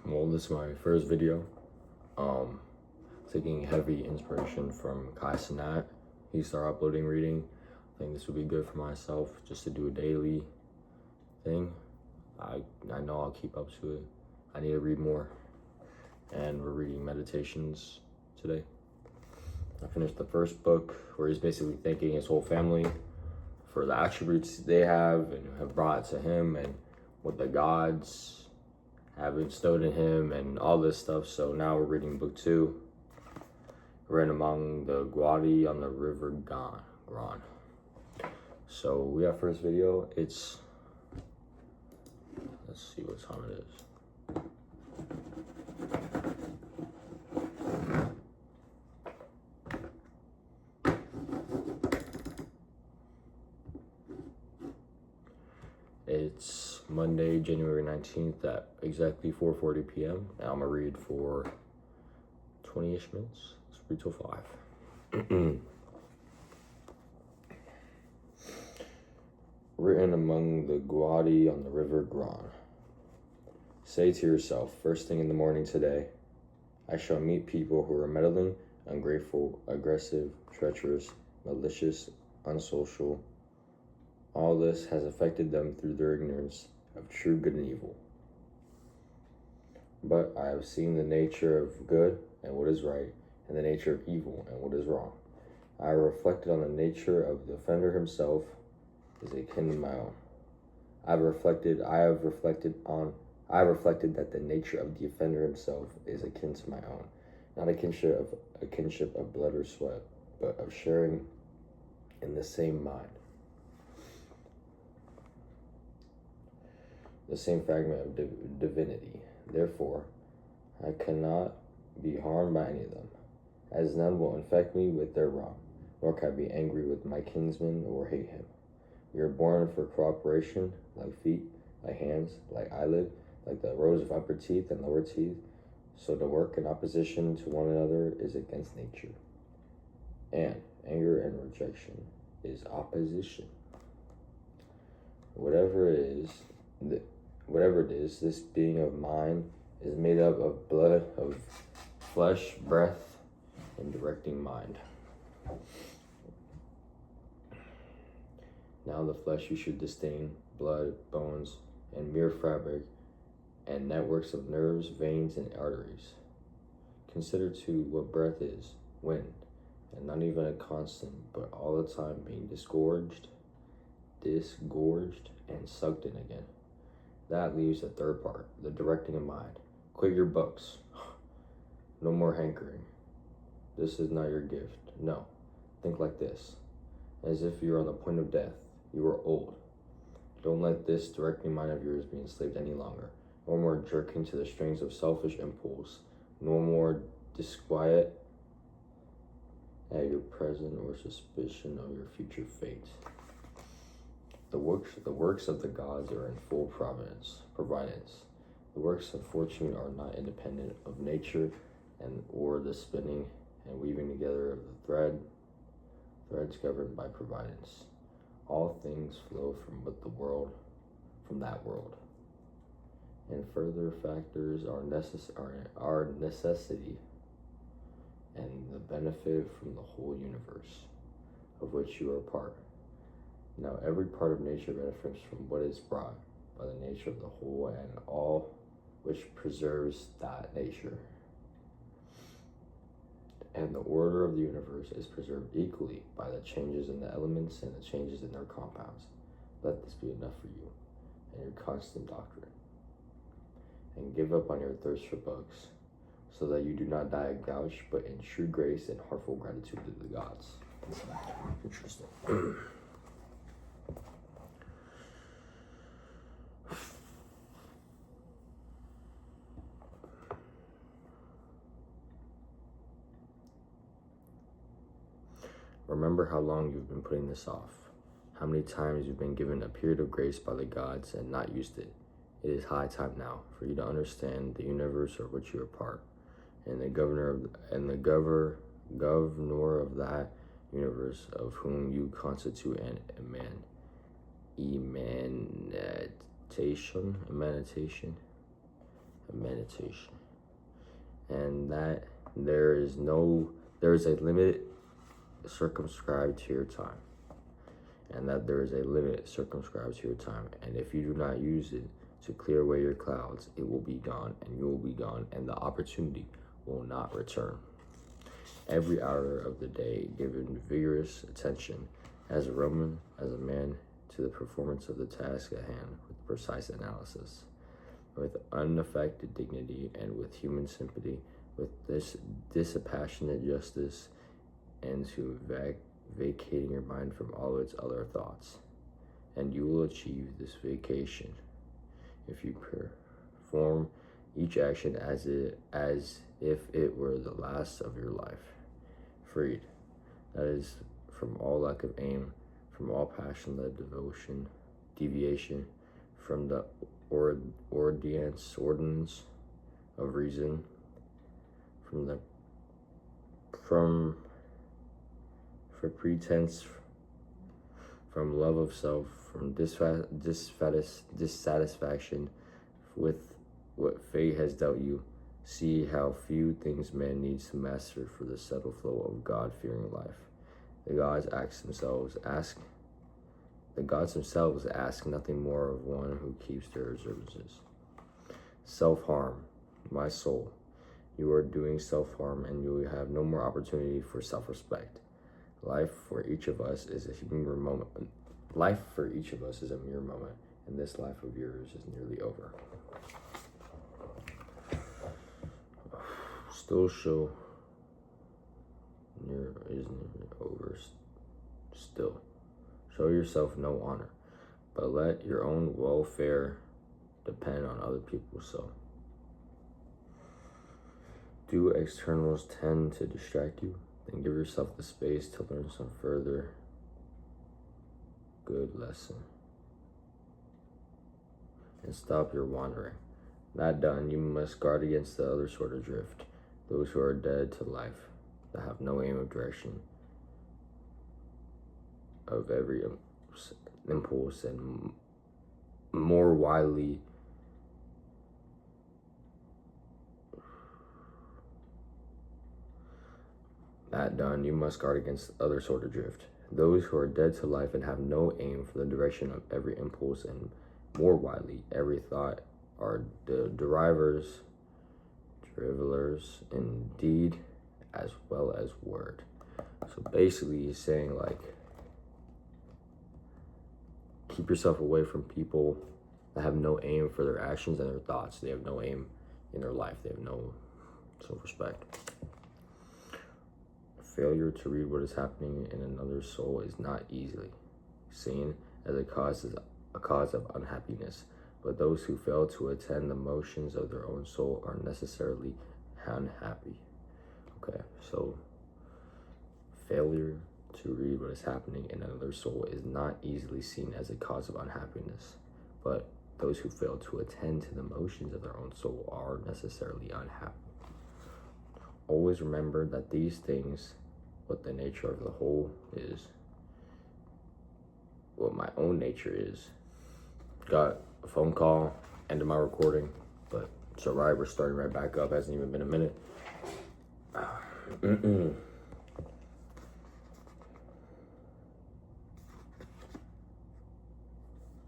Well, this is my first video. Taking heavy inspiration from Kai Cenat. He started uploading reading. I think this would be good for myself just to do a daily thing. I know I'll keep up to it. I need to read more. And we're reading Meditations today. I finished the first book where he's basically thanking his whole family for the attributes they have and have brought to him and what the gods have bestowed in him and all this stuff. So now we're reading book 2. We're in among the Guadi on the river Gran. So we got first video. It's, let's see what time it is. It's Monday, January 19th at exactly 4:40 p.m. And I'm gonna read for 20-ish minutes. Let's read till 5. Written among the Guadi on the river Gran. Say to yourself, first thing in the morning today, I shall meet people who are meddling, ungrateful, aggressive, treacherous, malicious, unsocial. All this has affected them through their ignorance of true good and evil. But I have seen the nature of good and what is right, and the nature of evil and what is wrong. I have reflected on the nature of the offender himself is akin to my own. I have reflected that the nature of the offender himself is akin to my own, not a kinship of blood or sweat, but of sharing in the same mind. The same fragment of divinity. Therefore, I cannot be harmed by any of them, as none will infect me with their wrong, nor can I be angry with my kinsman or hate him. We are born for cooperation, like feet, like hands, like eyelid, like the rows of upper teeth and lower teeth. So to work in opposition to one another is against nature. And anger and rejection is opposition. Whatever it is, this being of mine is made up of blood, of flesh, breath, and directing mind. Now the flesh you should disdain, blood, bones, and mere fabric, and networks of nerves, veins, and arteries. Consider too what breath is, wind, and not even a constant, but all the time being disgorged, and sucked in again. That leaves the third part, the directing of mind. Quit your books. No more hankering. This is not your gift. No. Think like this. As if you're on the point of death. You are old. Don't let this directing mind of yours be enslaved any longer. No more jerking to the strings of selfish impulse. No more disquiet at your present or suspicion of your future fate. The works of the gods are in full providence. The works of fortune are not independent of nature or the spinning and weaving together of the threads governed by providence. All things flow from that world. And further factors are necessity and the benefit from the whole universe, of which you are a part. Now every part of nature benefits from what is brought by the nature of the whole and all which preserves that nature. And the order of the universe is preserved equally by the changes in the elements and the changes in their compounds. Let this be enough for you and your constant doctrine. And give up on your thirst for books, so that you do not die of gouge, but in true grace and heartful gratitude to the gods. Interesting. Remember how long you've been putting this off, how many times you've been given a period of grace by the gods and not used it. It is high time now for you to understand the universe of which you are part, and the governor of that universe of whom you constitute an emanation, and meditation. And that there is a limit circumscribed to your time. And that there is a limit circumscribed to your time. And if you do not use it to clear away your clouds, it will be gone, and you will be gone, and the opportunity will not return. Every hour of the day given vigorous attention as a man to the performance of the task at hand with precise analysis, with unaffected dignity and with human sympathy, with this dispassionate justice, and to vacating your mind from all its other thoughts. And you will achieve this vacation if you perform each action as if it were the last of your life. Freed, that is, from all lack of aim, from all passion-led deviation, from the ordinance of reason, for pretense, from love of self, from dissatisfaction with what fate has dealt you. See how few things man needs to master for the subtle flow of God-fearing life. The gods themselves ask nothing more of one who keeps their observances. Self-harm, my soul. You are doing self-harm, and you will have no more opportunity for self-respect. Life for each of us is a mere moment. Life for each of us is a mere moment, and this life of yours is nearly over. Still show isn't over. Still show yourself no honor, but let your own welfare depend on other people. So do externals tend to distract you? Then give yourself the space to learn some further good lesson and stop your wandering. That done, you must guard against the other sort of drift, those who are dead to life, that have no aim of direction of every impulse, and more widely that done, you must guard against other sort of drift, those who are dead to life and have no aim for the direction of every impulse, and more widely every thought, are the drivelers in deed as well as word. So basically he's saying, like, keep yourself away from people that have no aim for their actions and their thoughts. They have no aim in their life. They have no self-respect. Failure to read what is happening in another's soul is not easily seen as a cause of unhappiness, but those who fail to attend the motions of their own soul are necessarily unhappy. Okay, so failure to read what is happening in another's soul is not easily seen as a cause of unhappiness, but those who fail to attend to the motions of their own soul are necessarily unhappy. Always remember that these things, what the nature of the whole is, what my own nature is. Got a phone call, end of my recording, but it's alright, we're starting right back up. Hasn't even been a minute.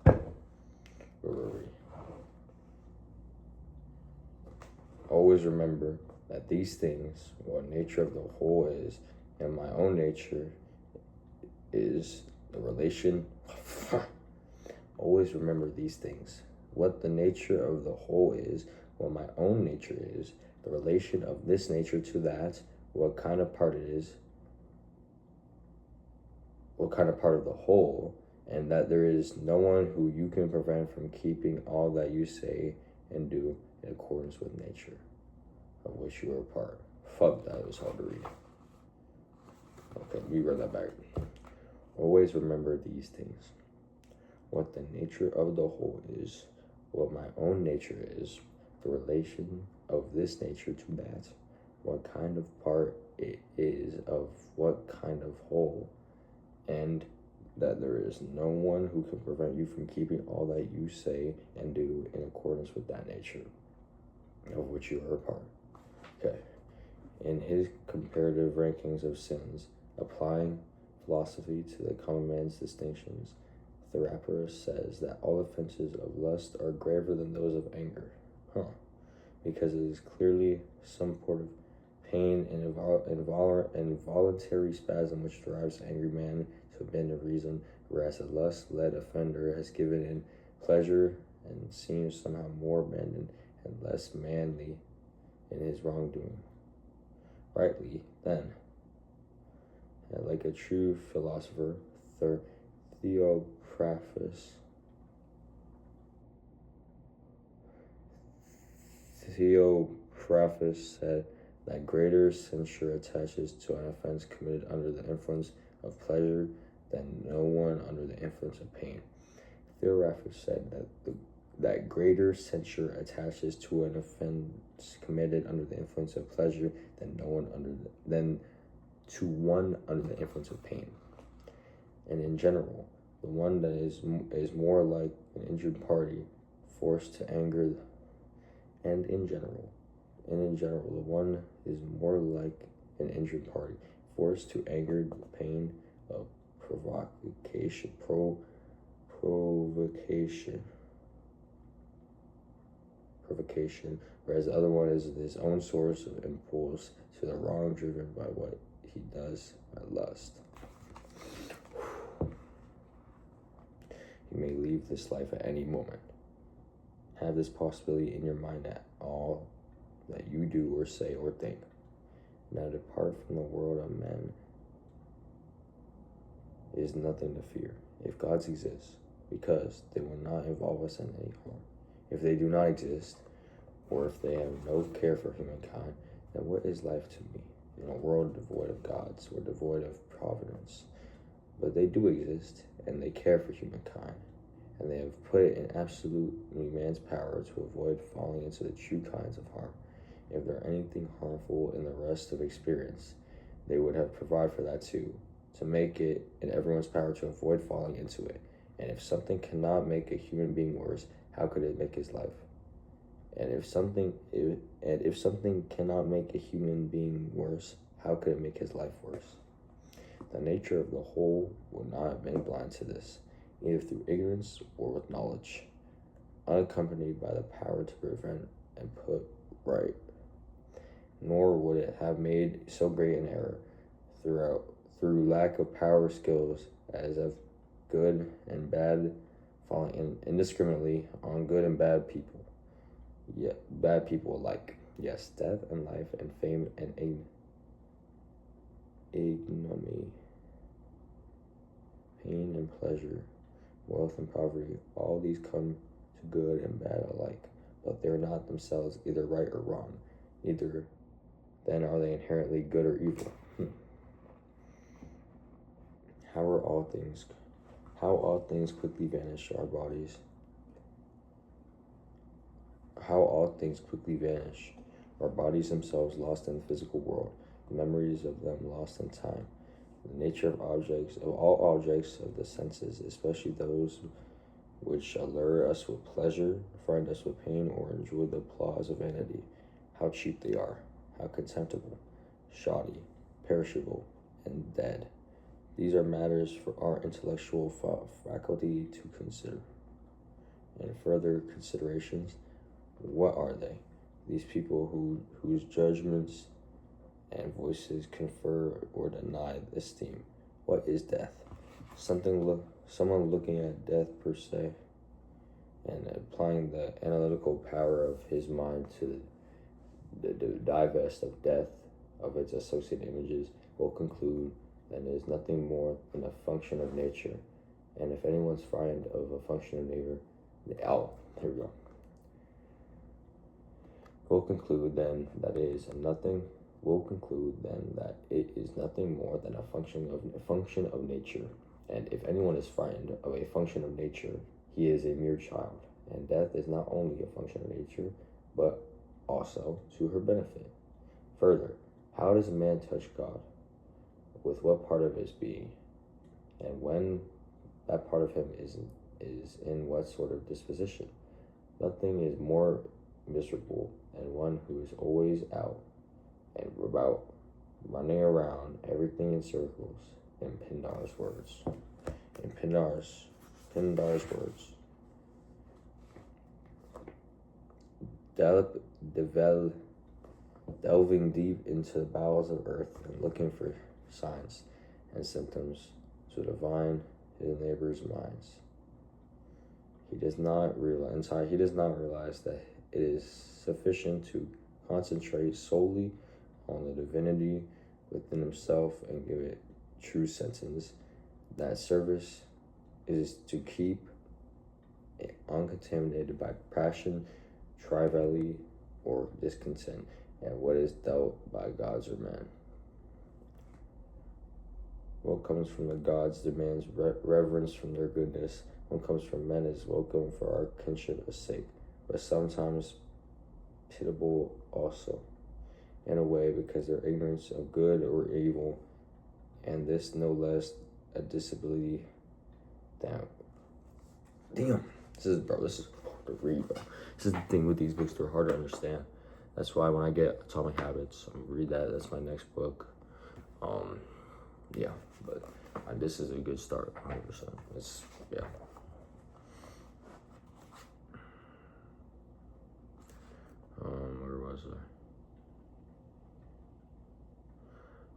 Where were we? Always remember that these things, what nature of the whole is, and my own nature is the relation. Always remember these things. What the nature of the whole is, what my own nature is, the relation of this nature to that, what kind of part it is, what kind of part of the whole, and that there is no one who you can prevent from keeping all that you say and do in accordance with nature, of which you are a part. Fuck, that was hard to read. Okay, we run that back. Always remember these things. What the nature of the whole is, what my own nature is, the relation of this nature to that, what kind of part it is of what kind of whole, and that there is no one who can prevent you from keeping all that you say and do in accordance with that nature. of which you are a part. Okay. In his comparative rankings of sins, applying philosophy to the common man's distinctions, Theraperos says that all offenses of lust are graver than those of anger. Because it is clearly some sort of pain and involuntary spasm which drives an angry man to a bend of reason, whereas a lust-led offender has given in pleasure and seems somehow more abandoned and less manly in his wrongdoing. Rightly, then, and like a true philosopher, Theophratus said that greater censure attaches to an offense committed under the influence of pleasure than no one under the influence of pain. Theophratus said that greater censure attaches to an offense committed under the influence of pleasure than to one under the influence of pain. And in general, the one that is more like an injured party forced to anger, and in general, the one is more like an injured party forced to anger the pain of provocation, whereas the other one is his own source of impulse to the wrong driven by what he does by lust. You may leave this life at any moment. Have this possibility in your mind at all that you do or say or think. Now depart from the world of men is nothing to fear, if gods exist, because they will not involve us in any harm. If they do not exist, or if they have no care for humankind, then what is life to me in a world devoid of gods or devoid of providence? But they do exist, and they care for humankind, and they have put it in absolutely man's power to avoid falling into the true kinds of harm. If there are anything harmful in the rest of experience, they would have provided for that too, to make it in everyone's power to avoid falling into it. And if something cannot make a human being worse, how could it make his life? And if something cannot make a human being worse, how could it make his life worse? The nature of the whole would not have been blind to this, either through ignorance or with knowledge, unaccompanied by the power to prevent and put right. Nor would it have made so great an error through lack of power skills as of good and bad falling indiscriminately on good and bad people. Yet bad people alike. Yes, death and life and fame and ignominy, pain and pleasure, wealth and poverty, all these come to good and bad alike, but they're not themselves either right or wrong. Neither then are they inherently good or evil. How all things quickly vanish, our bodies. How all things quickly vanish, our bodies themselves lost in the physical world, the memories of them lost in time. The nature of all objects of the senses, especially those which allure us with pleasure, frighten us with pain, or enjoy the applause of vanity. How cheap they are, how contemptible, shoddy, perishable, and dead. These are matters for our intellectual faculty to consider. And further considerations, what are they? These people whose judgments and voices confer or deny esteem. What is death? Someone looking at death per se and applying the analytical power of his mind to the divest of death of its associated images will conclude that it is nothing more than a function of nature. And if anyone's frightened of a function of nature, here we go. Will conclude then that it is nothing more than a function of nature. And if anyone is frightened of a function of nature, he is a mere child. And death is not only a function of nature, but also to her benefit. Further, how does a man touch God? With what part of his being? And when that part of him is in what sort of disposition? Nothing is more miserable, and one who is always out and about, running around everything in circles, in Pindar's words. In Pindar's words. Delving deep into the bowels of earth and looking for signs and symptoms to divine his neighbor's minds. He does not realize that it is sufficient to concentrate solely on the divinity within himself and give it true sentence. That service is to keep it uncontaminated by passion, triviality, or discontent, and what is dealt by gods or men. What comes from the gods demands reverence from their goodness. What comes from men is welcome for our kinship's sake, but sometimes pitiable also, in a way, because their ignorance of good or evil, and this no less a disability. Damn. This is hard to read, bro. This is the thing with these books, they're hard to understand. That's why when I get Atomic Habits, I'm gonna read that. That's my next book. Yeah, but this is a good start, 100%. Yeah. Where was I?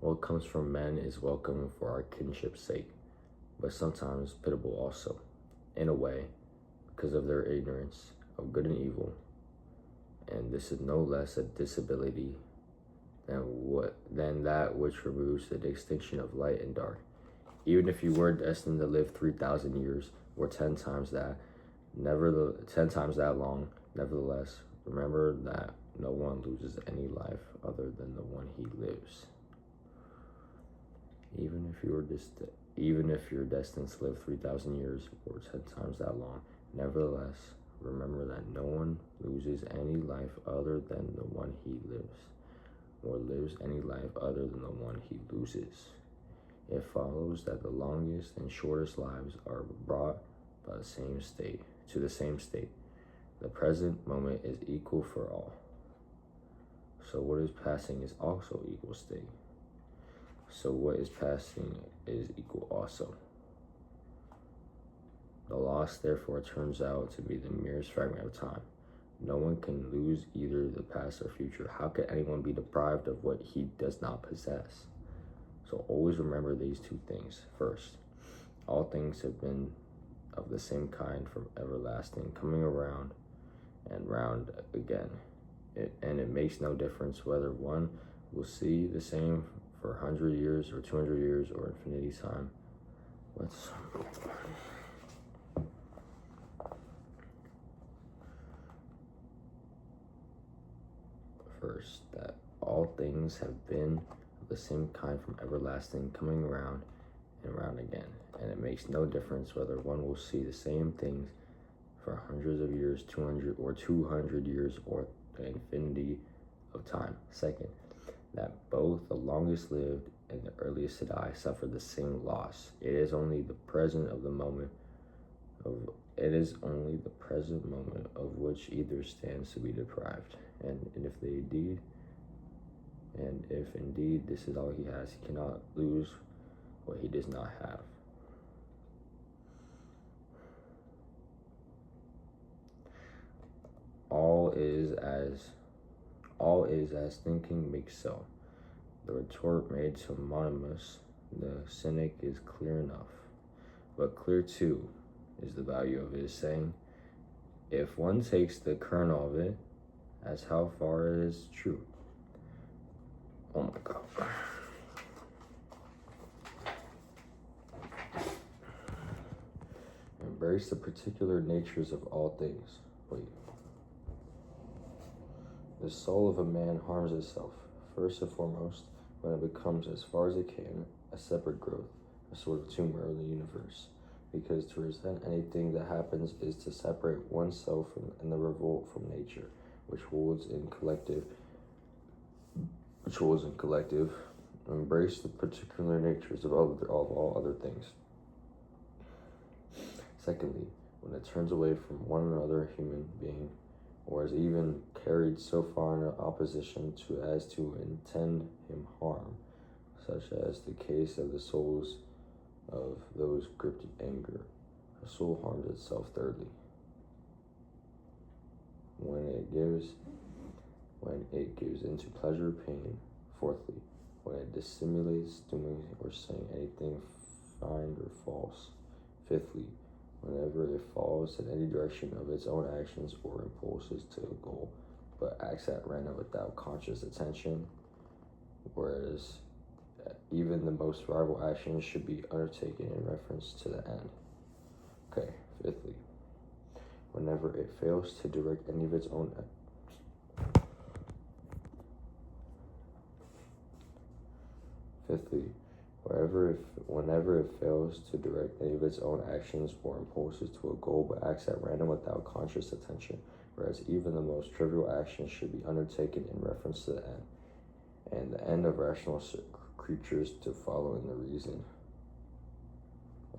What comes from men is welcome for our kinship's sake, but sometimes pitiable also, in a way, because of their ignorance of good and evil, and this is no less a disability than that which removes the distinction of light and dark. Even if you were destined to live 3,000 years or 10 times that long, nevertheless, remember that no one loses any life other than the one he lives. Even if you're destined to live 3,000 years or 10 times that long, nevertheless, remember that no one loses any life other than the one he lives, or lives any life other than the one he loses. It follows that the longest and shortest lives are brought by to the same state. The present moment is equal for all. So what is passing is also equal state. So what is passing is equal also. The loss, therefore, turns out to be the merest fragment of time. No one can lose either the past or future. How can anyone be deprived of what he does not possess? So always remember these two things. First, all things have been of the same kind from everlasting, coming around and round again. It makes no difference whether one will see the same for 100 years or 200 years or infinity time. First, that all things have been of the same kind from everlasting, coming around and round again. And it makes no difference whether one will see the same things for hundreds of years, 200 years, or the infinity of time. Second, that both the longest lived and the earliest to die suffer the same loss. It is only the present moment of which either stands to be deprived. And if indeed this is all he has, he cannot lose what he does not have. All is as thinking makes so. The retort made to Monimus, the cynic, is clear enough. But clear too is the value of his saying, if one takes the kernel of it as how far it is true. Oh my God. Embrace the particular natures of all things. The soul of a man harms itself, first and foremost, when it becomes, as far as it can, a separate growth, a sort of tumor of the universe. Because to resent anything that happens is to separate oneself in the revolt from nature, which holds in collective. Embrace the particular natures of all other things. Secondly, when it turns away from one another human being, or as even carried so far in opposition to as to intend him harm, such as the case of the souls of those gripped in anger. A soul harms itself thirdly, when it gives into pleasure or pain, fourthly, when it dissimulates doing or saying anything feigned or false, fifthly, whenever it follows in any direction of its own actions or impulses to a goal, but acts at random without conscious attention, whereas even the most rival actions should be undertaken in reference to the end. Okay, fifthly, whenever it fails to direct any of its own Fifthly, whenever it fails to direct any of its own actions or impulses to a goal, but acts at random without conscious attention, whereas even the most trivial actions should be undertaken in reference to the end, and the end of rational creatures to follow in the reason,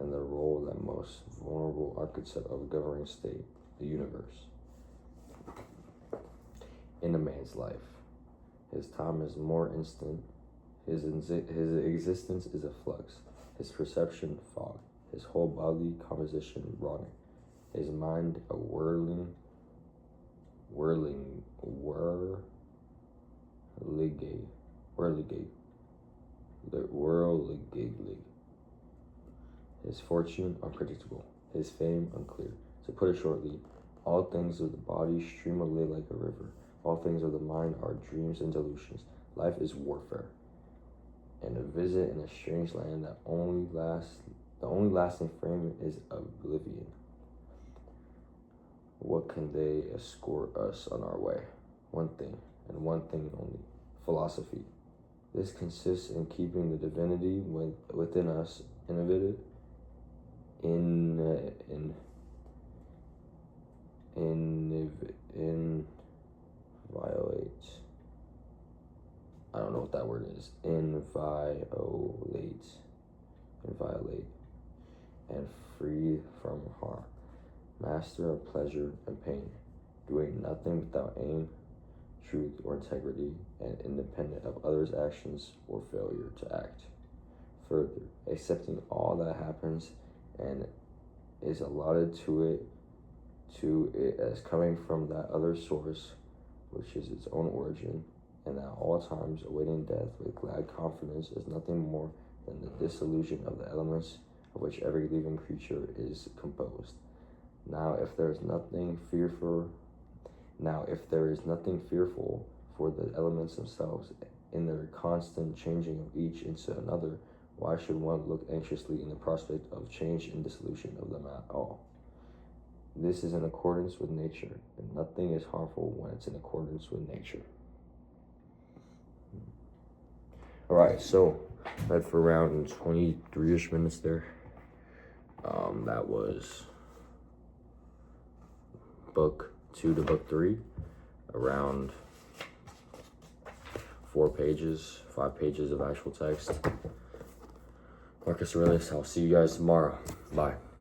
and the role that most vulnerable archetype of a governing state, the universe. In a man's life, his time is more instant. His existence is a flux, his perception fog, his whole bodily composition rotting, his mind a whirligig. His fortune unpredictable, his fame unclear. To put it shortly, all things of the body stream away like a river. All things of the mind are dreams and delusions. Life is warfare, and a visit in a strange land that the only lasting frame is oblivion. What can they escort us on our way? One thing, and one thing only, philosophy. This consists in keeping the divinity within us inviolate. I don't know what that word is. Inviolate, and free from harm. Master of pleasure and pain, doing nothing without aim, truth, or integrity, and independent of others' actions or failure to act. Further, accepting all that happens and is allotted to it as coming from that other source, which is its own origin, and at all times awaiting death with glad confidence is nothing more than the dissolution of the elements of which every living creature is composed. Now, if there is nothing fearful for the elements themselves in their constant changing of each into another, why should one look anxiously in the prospect of change and dissolution of them at all? This is in accordance with nature, and nothing is harmful when it's in accordance with nature. All right, so read for around 23-ish minutes there. That was book 2 to book 3, around 5 pages of actual text. Marcus Aurelius, I'll see you guys tomorrow. Bye.